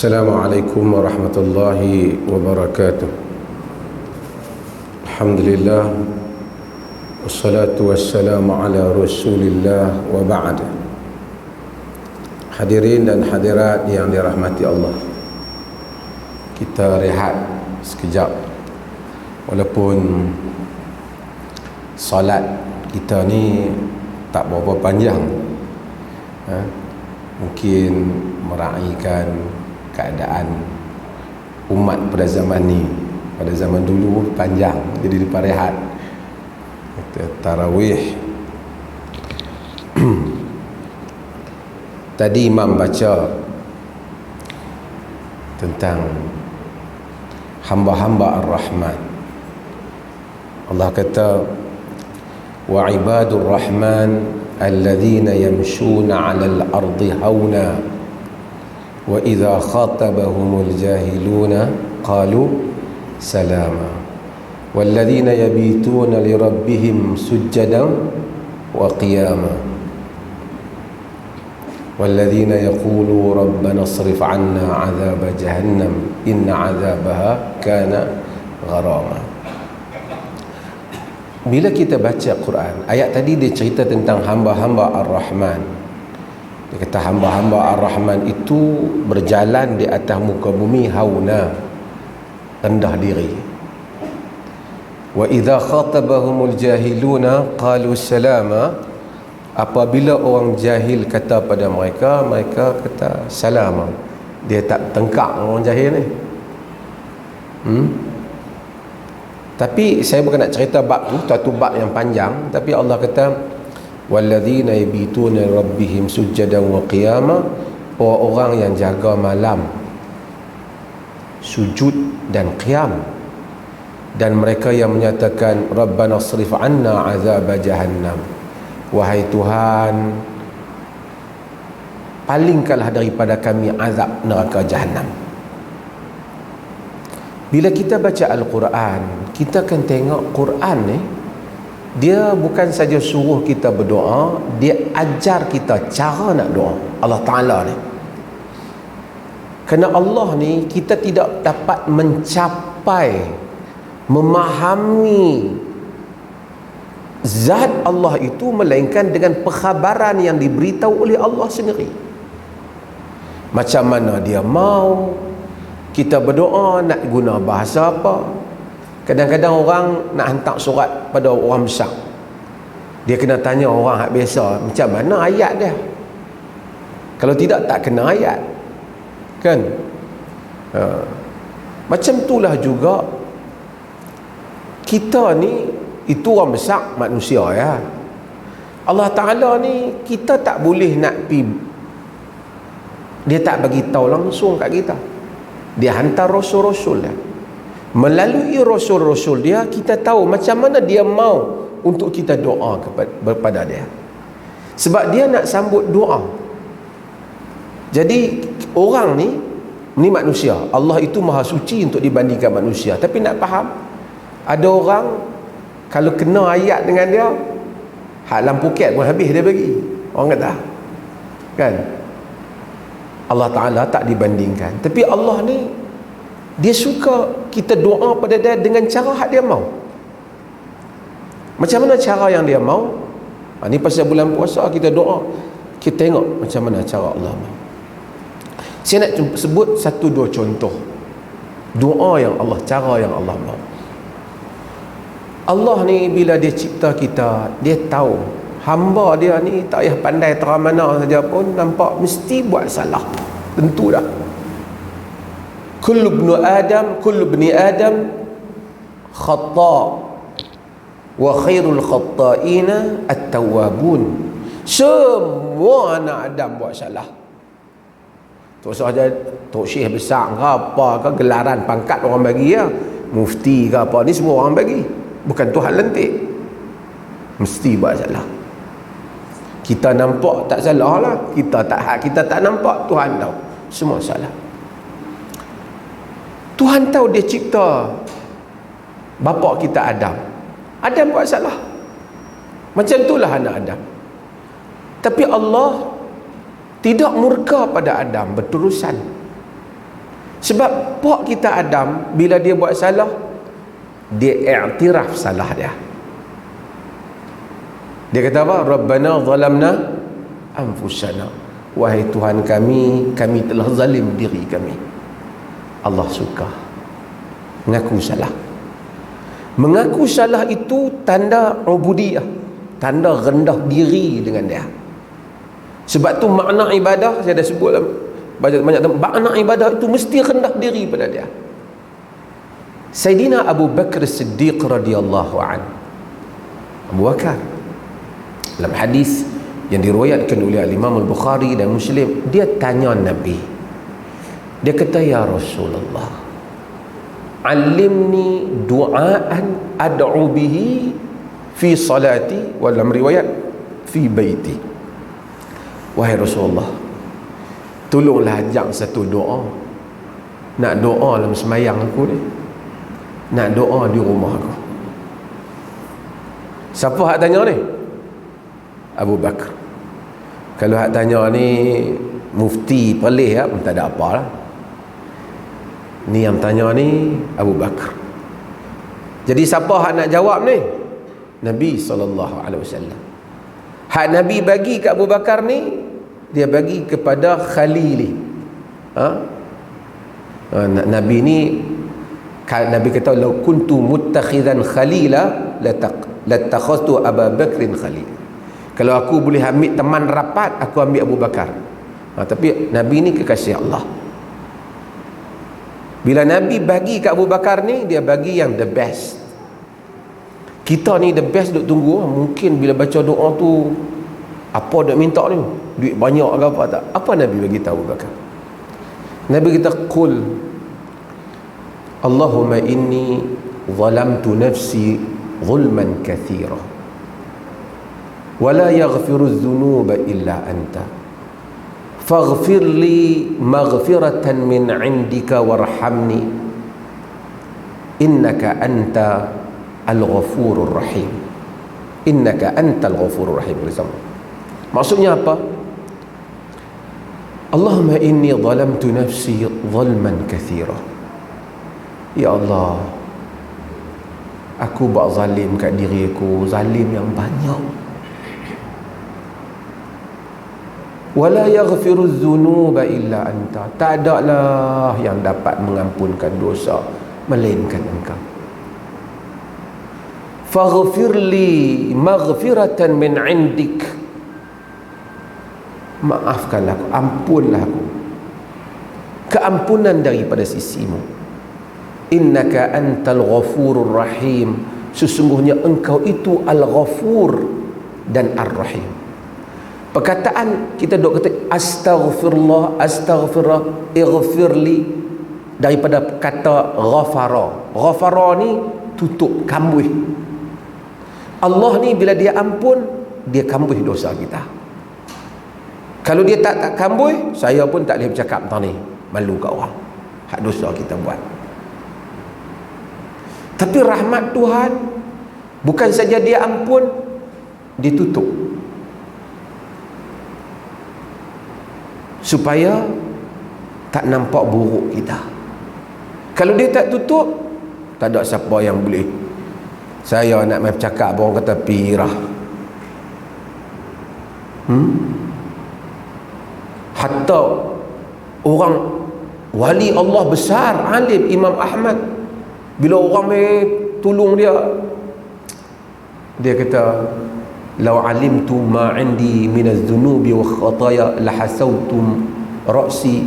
Assalamualaikum warahmatullahi wabarakatuh. Alhamdulillah, wassalatu wassalamu ala rasulillah wa ba'd. Hadirin dan hadirat yang dirahmati Allah, kita rehat sekejap. Walaupun salat kita ni tak berapa panjang, mungkin meraihkan keadaan umat pada zaman ni. Pada zaman dulu panjang, jadi lepas rehat kita tarawih. Tadi imam baca tentang hamba-hamba Ar-Rahman. Allah kata, wa ibadur rahman alladhina yamshuna 'alal ardi hauna wa idza khatabahumul jahiluna qalu salama walladzina yabituna lirabbihim sujjadan wa qiyama walladzina yaqulu rabbana asrif 'anna 'adzaba jahannam inna 'adzabaha kana gharama. Bila kita baca Quran, ayat tadi dia cerita tentang hamba-hamba Ar-Rahman. Dia kata hamba-hamba Ar-Rahman itu berjalan di atas muka bumi hauna, rendah diri. Wa idza khatabahumul jahiluna qalu salama, apabila orang jahil kata pada mereka, mereka kata salama. Dia tak tengkak orang jahil ni. Tapi saya bukan nak cerita bab tu, satu bab yang panjang. Tapi Allah kata walladzina yabituna rabbihim sujjadan wa qiyama, orang yang jaga malam sujud dan qiyam, dan mereka yang menyatakan rabbana asrif 'anna 'adzaba jahannam, wahai Tuhan, palingkanlah daripada kami azab neraka jahannam. Bila kita baca Al-Quran, kita akan tengok Quran ni, dia bukan saja suruh kita berdoa, dia ajar kita cara nak doa. Allah Ta'ala ni, kerana Allah ni kita tidak dapat mencapai memahami zat Allah itu melainkan dengan perkhabaran yang diberitahu oleh Allah sendiri. Macam mana dia mau kita berdoa, nak guna bahasa apa. Kadang-kadang orang nak hantar surat pada orang besar, dia kena tanya orang hak biasa, macam mana ayat dia. Kalau tidak, tak kena ayat kan. Macam itulah juga kita ni, itu orang besar manusia ya. Allah Ta'ala ni kita tak boleh nak pi, dia tak bagi tahu langsung kat kita. Dia hantar rasul-rasul dia. Melalui rasul-rasul dia, kita tahu macam mana dia mau untuk kita doa kepada dia. Sebab dia nak sambut doa. Jadi orang ni manusia. Allah itu maha suci untuk dibandingkan manusia. Tapi nak faham, ada orang kalau kena ayat dengan dia, hak lampu ket pun habis dia bagi. Orang kata kan, Allah Ta'ala tak dibandingkan. Tapi Allah ni, dia suka kita doa pada dia dengan cara hak dia mau. Macam mana cara yang dia mau? Ni pasal bulan puasa kita doa, kita tengok macam mana cara Allah mau. Saya nak sebut satu dua contoh doa yang Allah, cara yang Allah mau. Allah ni bila dia cipta kita, dia tahu hamba dia ni tak payah pandai terang mana saja pun, nampak mesti buat salah. Tentu dah. Kullu ibni Adam khata' wa khairul khata'ina at-tawwabun. Semua anak Adam buat salah. Tak usah saja tok syekh besar ke apa ke, gelaran pangkat orang bagi ya, mufti ke apa, ni semua orang bagi, bukan Tuhan lentik. Mesti buat salah. Kita nampak tak salah lah, kita tak nampak, Tuhan tahu semua salah. Tuhan tahu dia cipta bapa kita Adam buat salah. Macam itulah anak Adam. Tapi Allah tidak murka pada Adam, berterusan. Sebab pak kita Adam, bila dia buat salah, dia iktiraf salah dia. Dia kata apa? Rabbana zalamna anfusana. Wahai Tuhan kami telah zalim diri kami. Allah suka mengaku salah. Mengaku salah itu tanda ubudiyah, tanda rendah diri dengan dia. Sebab tu makna ibadah, saya dah sebut banyak makna ibadah itu mesti rendah diri pada dia. Sayyidina Abu Bakar Siddiq radhiyallahu anhu, Abu Bakar, dalam hadis yang diriwayatkan oleh Imam Al-Bukhari dan Muslim, dia tanya Nabi, dia kata, ya Rasulullah, alimni du'aan ad'u bihi fi salati, wa dalam riwayat fi baiti. Wahai Rasulullah, tolonglah ajar satu doa. Nak doa dalam semayang aku ni, nak doa di rumah aku. Siapa hak tanya ni? Abu Bakar. Kalau hak tanya ni mufti pelih ya, tak ada apa lah. Ni yang tanya ni Abu Bakar. Jadi siapa hak nak jawab ni? Nabi SAW. Hak Nabi bagi ke Abu Bakar ni, dia bagi kepada Khalili. Nabi ni, Nabi kata, "Lau kuntu muttakhidan khalila latakhadtu Abu Bakrin khalil." Kalau aku boleh ambil teman rapat, aku ambil Abu Bakar. Tapi Nabi ni kekasih Allah. Bila Nabi bagi ke Abu Bakar ni, dia bagi yang the best. Kita ni the best duk tunggu. Mungkin bila baca doa tu, apa duk minta ni? Duit banyak ke apa tak? Apa Nabi bagi tahu Abu Bakar? Nabi kita qul Allahumma inni zalamtu nafsi zulman kathira wa la yaghfiru adh-dhunuba illa anta faghfir li maghfiratan min 'indika warhamni innaka anta al-ghafurur rahim. Innaka antal ghafurur rahim. Maksudnya apa? Allahumma inni zalamtu nafsi zulman kathira. Ya Allah, aku buat zalim kat diri aku, zalim yang banyak. Wala yaghfiru adh-dhunuba illa anta. Tak adalah yang dapat mengampunkan dosa melainkan Engkau. Faghfir li maghfiratan min 'indik. Maafkanlah aku, ampunlah aku, keampunan daripada sisimu. Innaka antal ghafurur rahim. Sesungguhnya Engkau itu al-ghafur dan ar-rahim. Perkataan kita dok kata astaghfirullah, astaghfirullah, ighfirli, daripada kata ghafara. Ghafara ni tutup, kambuh. Allah ni bila dia ampun, dia kambuh dosa kita. Kalau dia tak kambuh, saya pun tak boleh bercakap tentang ni, malu kat orang hak dosa kita buat. Tapi rahmat Tuhan bukan saja dia ampun, dia tutup supaya tak nampak buruk kita. Kalau dia tak tutup, tak ada siapa yang boleh. Saya nak main cakap, orang kata pirah. Hatta orang wali Allah besar, alim, Imam Ahmad, bila orang tolong dia, dia kata, "Lau alimtu ma 'indi min adh-dhunubi wa khataya la hasawtum ra'si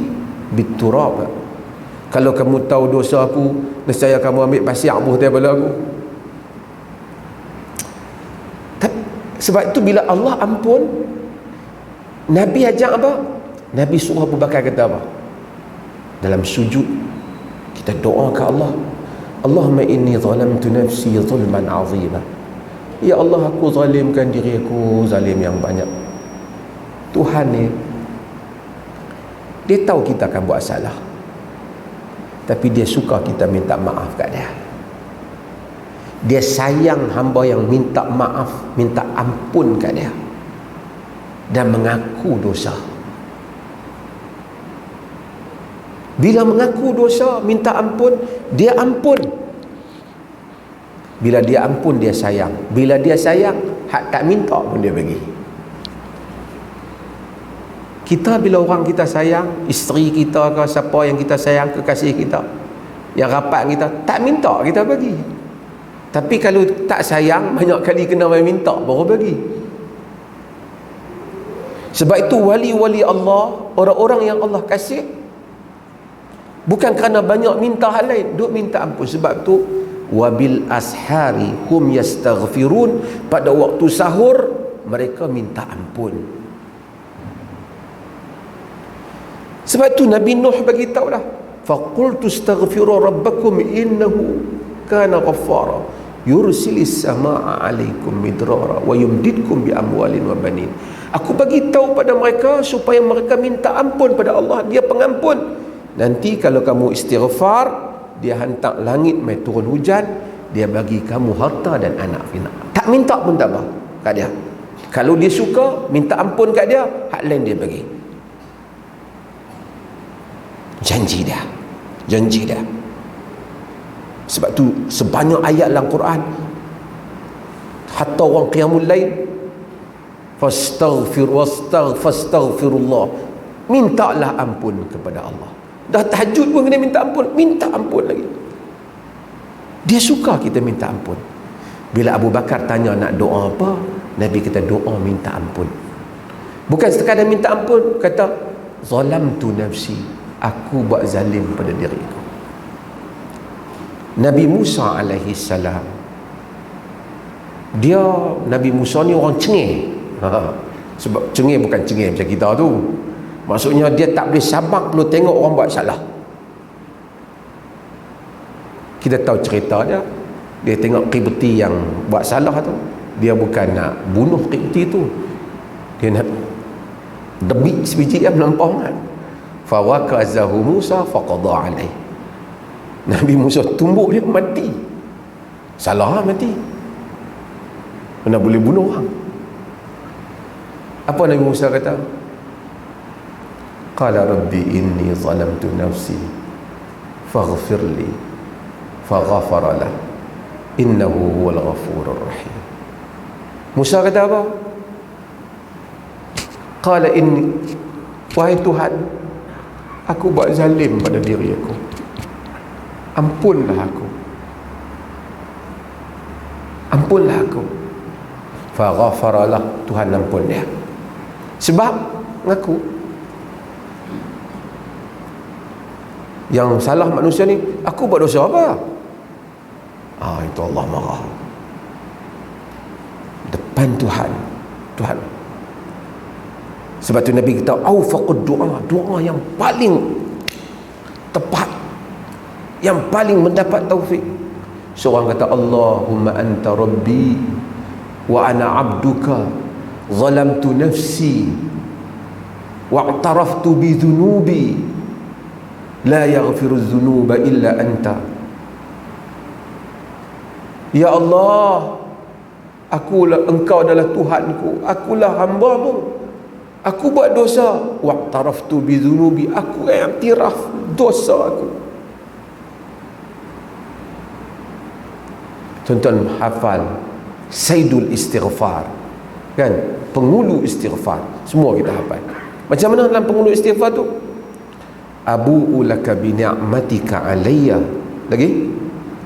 bit-turab." Kalau kamu tahu dosa aku, nescaya kamu ambil pasir abuh daripada aku. Sebab itu bila Allah ampun, Nabi ajak apa? Nabi suruh Abu Bakar kata apa? Dalam sujud kita doa ke Allah, Allahumma inni zalamtu nafsi zulman azima. Ya Allah, aku zalimkan diri aku zalim yang banyak. Tuhan ni, dia tahu kita akan buat salah, tapi dia suka kita minta maaf kat dia. Dia sayang hamba yang minta maaf, minta ampun kat dia dan mengaku dosa. Bila mengaku dosa, minta ampun, dia ampun. Bila dia ampun, dia sayang. Bila dia sayang, hak tak minta pun dia bagi. Kita bila orang kita sayang, isteri kita ke, siapa yang kita sayang, kekasih kita, yang rapat kita, tak minta kita bagi. Tapi kalau tak sayang, banyak kali kena main minta baru bagi. Sebab itu wali-wali Allah, orang-orang yang Allah kasih, bukan kerana banyak minta hal lain, duk minta ampun. Sebab tu wabil ashari hum yastaghfirun, pada waktu sahur mereka minta ampun. Sebab tu Nabi Nuh bagi tahu lah, faqultu astaghfiru rabbakum innahu kana ghaffara yursilis samaa alaikum midrara wa yumdidkum bi amwalin wa banin. Aku bagi tahu pada mereka supaya mereka minta ampun pada Allah, dia pengampun. Nanti kalau kamu istighfar, dia hantar langit mai turun hujan, dia bagi kamu harta dan anak pinak. Tak minta pun tak apa kat dia. Kalau dia suka minta ampun kat dia, hak lain dia bagi. Janji dia. Janji dia. Sebab tu sebanyak ayat dalam Quran, hatta orang qiyamul lail, fastaghfirullah, mintalah ampun kepada Allah. Dah tahajud pun kena minta ampun, minta ampun lagi. Dia suka kita minta ampun. Bila Abu Bakar tanya nak doa apa, Nabi kata doa minta ampun. Bukan sekadar minta ampun, kata zalamtu nafsi, aku buat zalim pada diriku. Nabi Musa alaihi salam, dia Nabi Musa ni orang cengih. Sebab cengih bukan cengih macam kita tu. Maksudnya dia tak boleh sabar perlu tengok orang buat salah. Kita tahu cerita dia. Dia tengok Qibti yang buat salah tu, dia bukan nak bunuh Qibti tu, dia nak debik sebiji yang melampau kan. Fawakazahu Musa faqada alaih. Nabi Musa tumbuk dia mati. Salah mati. Mana boleh bunuh orang. Apa Nabi Musa kata? Qala rabbi inni zalamtu nafsi faghfirli faghfara lah innahu huwal ghafurur rahim. Musa kata apa? Qala inni, wahai Tuhan, aku buat zalim pada diri aku, ampunlah aku, ampunlah aku. Faghfaralah, Tuhan ampun dia. Sebab ngaku yang salah manusia ni, aku buat dosa apa? Itu Allah marah depan Tuhan. Tuhan. Sebab tu Nabi kita awfaqud doa, doa yang paling tepat, yang paling mendapat taufik. Seorang kata, Allahumma anta rabbi wa ana abduka zalamtu nafsi wa'taraftu bi dhunubi la yaghfiru dhunuba illa anta. Ya Allah, Engkau adalah Tuhanku, akulah hamba-Mu, aku buat dosa. Wa'taraftu bi dhunubi, aku iktiraf dosa aku. Tuan-tuan hafal Sayyidul Istighfar kan, pengulu istighfar, semua kita hafal. Macam mana dalam pengulu istighfar tu? Abu'u laka bi ni'matika alayya, lagi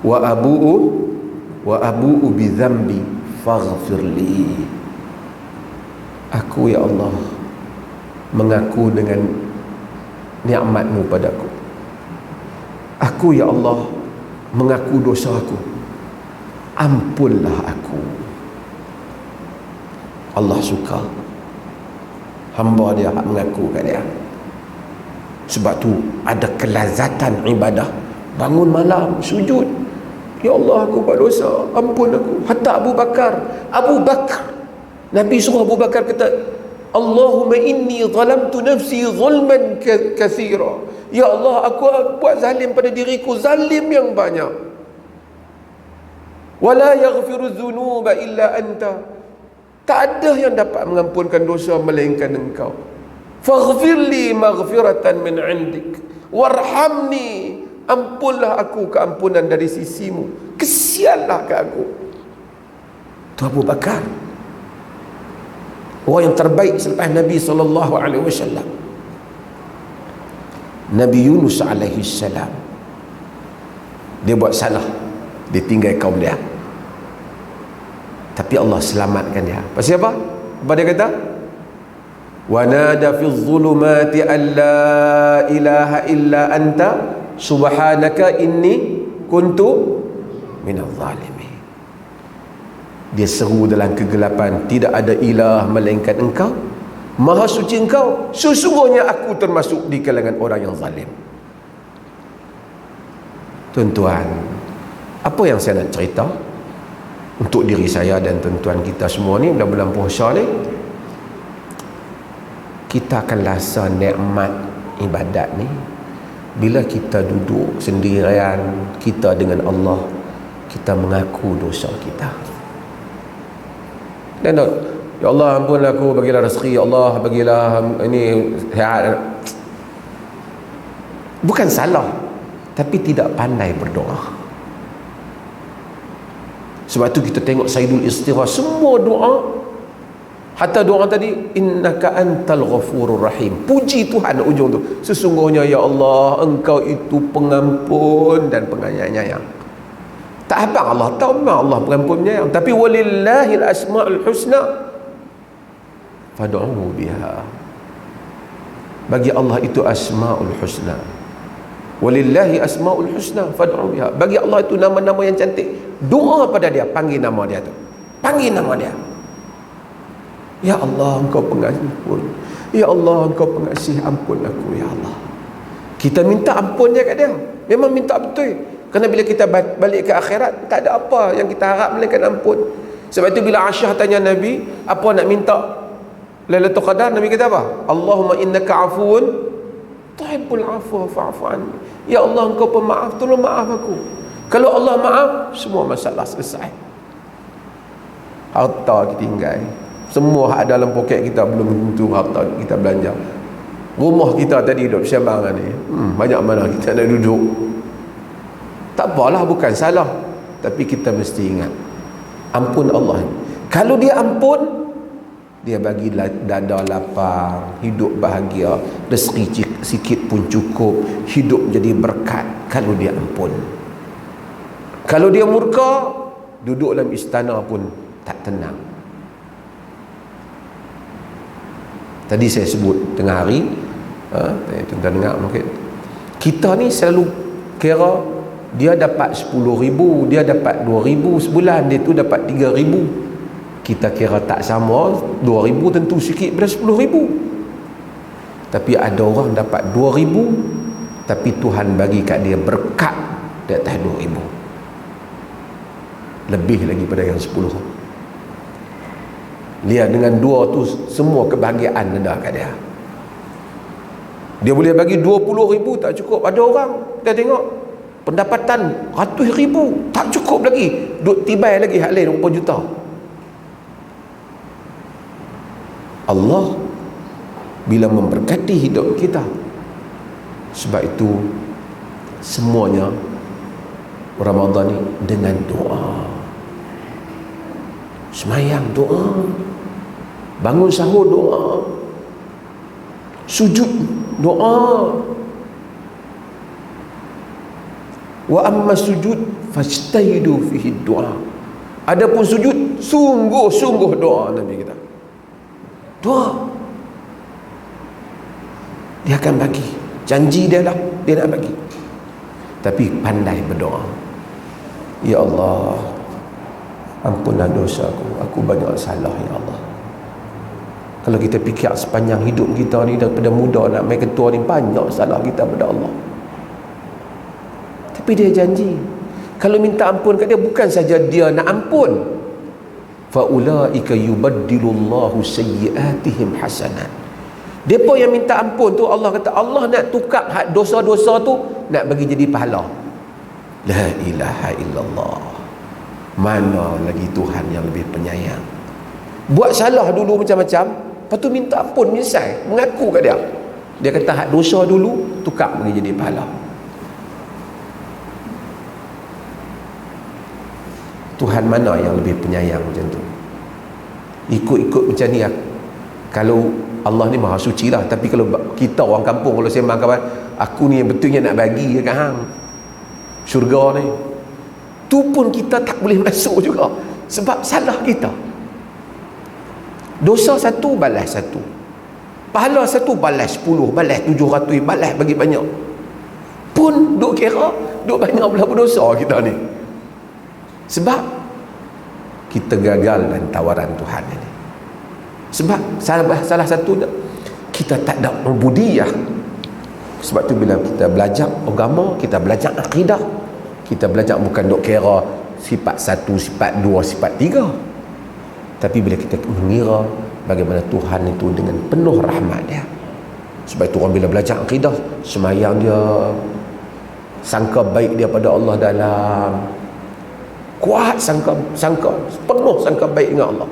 wa abu'u bi dhanbi faghfirli. Aku ya Allah mengaku dengan nikmat-Mu padaku. Aku ya Allah mengaku dosa aku, ampunlah aku. Allah suka hamba dia mengaku kat dia. Sebab tu ada kelazatan ibadah. Bangun malam sujud, ya Allah aku buat dosa, ampun aku. Hatta Abu Bakar, Nabi suruh Abu Bakar kata, Allahumma inni zalamtu nafsi zulman kathira. Ya Allah, aku buat zalim pada diriku, zalim yang banyak. Wala yaghfiru dhunuba illa anta. Tak ada yang dapat mengampunkan dosa melainkan Engkau. Faghfirli maghfiratan min indik. warhamni, ampunlah aku keampunan dari sisimu, kesianlah ke aku. Tu Abu Bakar, orang yang terbaik selepas Nabi SAW. Nabi Yunus alaihi salam, dia buat salah, dia tinggal kaum dia, tapi Allah selamatkan dia. Pasal apa? Apa dia kata? Wa nada fi dhulumati an la ilaha illa anta subhanaka inni kuntu minadh zalimin. Dia seru dalam kegelapan, tidak ada ilah melainkan engkau, maha suci engkau, sesungguhnya aku termasuk di kalangan orang yang zalim. Tuan-tuan, apa yang saya nak cerita untuk diri saya dan tuan-tuan kita semua ni bulan-bulan puasa ni, kita akan rasa nikmat ibadat ni bila kita duduk sendirian kita dengan Allah, kita mengaku dosa kita. Dan ya Allah, ampun aku, bagilah rezeki, ya Allah bagilah ini sihat. Bukan salah, tapi tidak pandai berdoa. Sebab tu kita tengok Sayyidul Istighfar, semua doa, hatta doa tadi, innaka antal ghafurur rahim, puji Tuhan ujung tu, sesungguhnya ya Allah engkau itu pengampun dan penyayang. Tak abang Allah tahu memang Allah pengampun penyayang, tapi walillahil asmaul husna fad'uhu biha. Bagi Allah itu asmaul husna, walillahi asmaul husna fad'u biha. Bagi Allah itu nama-nama yang cantik, doa pada dia, panggil nama dia tu, panggil nama dia. Ya Allah engkau pengampun, ya Allah engkau pengasih, ampun aku ya Allah. Kita minta ampun dia kat dia, memang minta betul. Kerana bila kita balik ke akhirat, tak ada apa yang kita harap melainkan ampun. Sebab itu bila Aisyah tanya Nabi, apa nak minta Lailatul Qadar, Nabi kata apa? Allahumma innaka afuun tuhibbul afwa fa'fu anni. Ya Allah engkau pemaaf, tolong maaf aku. Kalau Allah maaf, semua masalah selesai. Harta kita tinggal, semua hak dalam poket kita belum tentu harta kita belanja. Rumah kita tadi duduk sembang ni, banyak mana kita nak duduk. Tak apalah, bukan salah, tapi kita mesti ingat ampun Allah. Kalau dia ampun, dia bagi dada lapang, hidup bahagia, rezeki sikit pun cukup, hidup jadi berkat. Kalau dia ampun. Kalau dia murka, duduk dalam istana pun tak tenang. Tadi saya sebut tengah hari, tuan-tuan dengar mungkin, kita ni selalu kira dia dapat 10,000, dia dapat 2,000 sebulan, dia tu dapat 3,000. Kita kira tak sama, 2,000 tentu sikit pada 10,000. Tapi ada orang dapat 2,000, tapi Tuhan bagi kat dia berkat di atas 2,000, lebih lagi pada yang 10. Lihat dengan 2 tu semua kebahagiaan ada kat dia. Dia boleh bagi 20,000 tak cukup. Ada orang kita tengok pendapatan ratus ribu tak cukup lagi, duk tibai lagi hak lain 20 juta. Allah bila memberkati hidup kita, sebab itu semuanya Ramadan ni dengan doa. Semayang doa, bangun sahur doa, sujud doa. Wa amma sujud fajtahidu fihi doa. Adapun sujud, sungguh-sungguh doa. Nabi kita doa, dia akan bagi, janji dia lah, dia nak bagi. Tapi pandai berdoa. Ya Allah, ampunlah dosa aku banyak salah ya Allah. Kalau kita fikir sepanjang hidup kita ni, daripada muda nak main ketua ni, banyak salah kita pada Allah. Tapi dia janji, kalau minta ampun kat dia, bukan saja dia nak ampun, faulaika yubaddilullahu sayyiatihim hasanat. Depa yang minta ampun tu, Allah kata Allah nak tukar dosa-dosa tu, nak bagi jadi pahala. La ilaha illallah. Mana lagi Tuhan yang lebih penyayang. Buat salah dulu macam-macam, lepas tu minta ampun, menyesal, mengaku kat dia. Dia kata hak dosa dulu tukar bagi jadi pahala. Tuhan mana yang lebih penyayang macam tu? Ikut-ikut macam ni lah. Kalau Allah ni maha suci lah, tapi kalau kita orang kampung kalau sembang kawan, aku ni yang betulnya nak bagi kat hang syurga ni, tu pun kita tak boleh masuk juga sebab salah kita. Dosa satu balas satu, pahala satu balas 10, balas 700, balas bagi banyak. Pun duk kira duk banyak pula berdosa kita ni, sebab kita gagal dalam tawaran Tuhan ini. Sebab salah satunya kita tak ada ubudiyah. Sebab tu bila kita belajar agama, kita belajar akidah, kita belajar bukan duk kira sifat 1, sifat 2, sifat 3, tapi bila kita mengira bagaimana Tuhan itu dengan penuh rahmat dia. Sebab itu orang bila belajar akidah, semayang dia sangka baik dia pada Allah dalam, kuat sangka penuh sangka baik dengan Allah.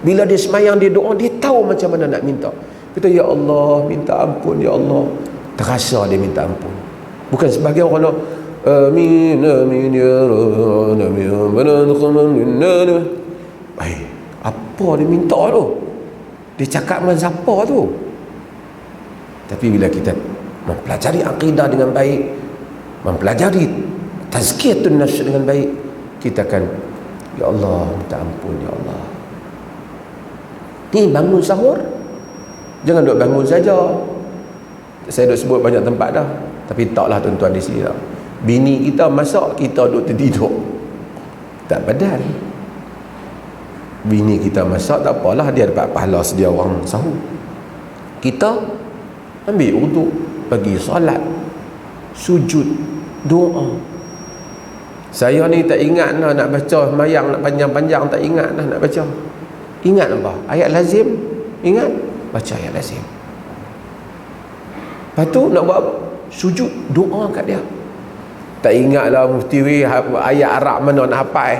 Bila dia semayang, dia doa, dia tahu macam mana nak minta. Kata, ya Allah, minta ampun, ya Allah. Terasa dia minta ampun. Bukan sebagai orang nak amin, amin, ya Rahman, amin, apa dia minta tu? Dia cakap dengan siapa tu? Tapi bila kita mempelajari akidah dengan baik, mempelajari tazkiyatun nafs dengan baik, kita akan, ya Allah, minta ampun, ya Allah. Ni bangun sahur, jangan duk bangun saja. Saya duk sebut banyak tempat dah, tapi taklah tuan-tuan di sini lah. Bini kita masak, kita duk tertidur, tak badan. Bini kita masak, tak apalah, dia dapat pahala sedia orang sahur. Kita ambil wuduk, pergi solat, sujud, doa. Saya ni tak ingat lah nak baca mayang nak panjang-panjang, tak ingat lah nak baca. Ingat apa? Ayat lazim, ingat, baca ayat lazim. Lepas tu nak buat apa? Sujud, doa kat dia. Tak ingat lah mufti ayat Arab mana nak hafal.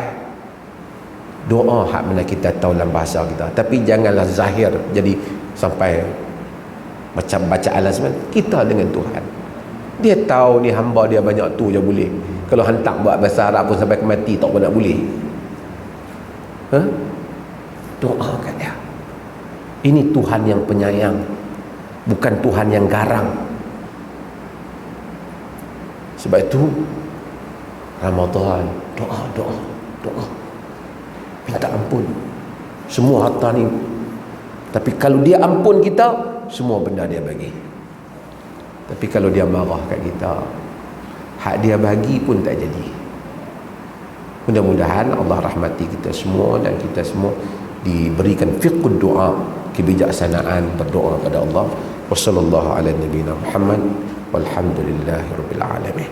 Doa hak mana kita tahu dalam bahasa kita, tapi janganlah zahir jadi sampai macam baca al-azman. Kita dengan Tuhan, dia tahu ni hamba dia banyak tu je boleh. Kalau hantar buat bahasa Arab pun sampai ke mati tak pun nak boleh. Doa kat dia. Ini Tuhan yang penyayang, bukan Tuhan yang garang. Sebab itu Ramadan, doa, minta ampun semua harta ni. Tapi kalau dia ampun kita, semua benda dia bagi. Tapi kalau dia marah kat kita, hak dia bagi pun tak jadi. Mudah-mudahan Allah rahmati kita semua dan kita semua diberikan fiqhud doa, kebijaksanaan berdoa pada Allah. Wassallallahu ala nabiyina Muhammad walhamdulillahi rabbil alamin.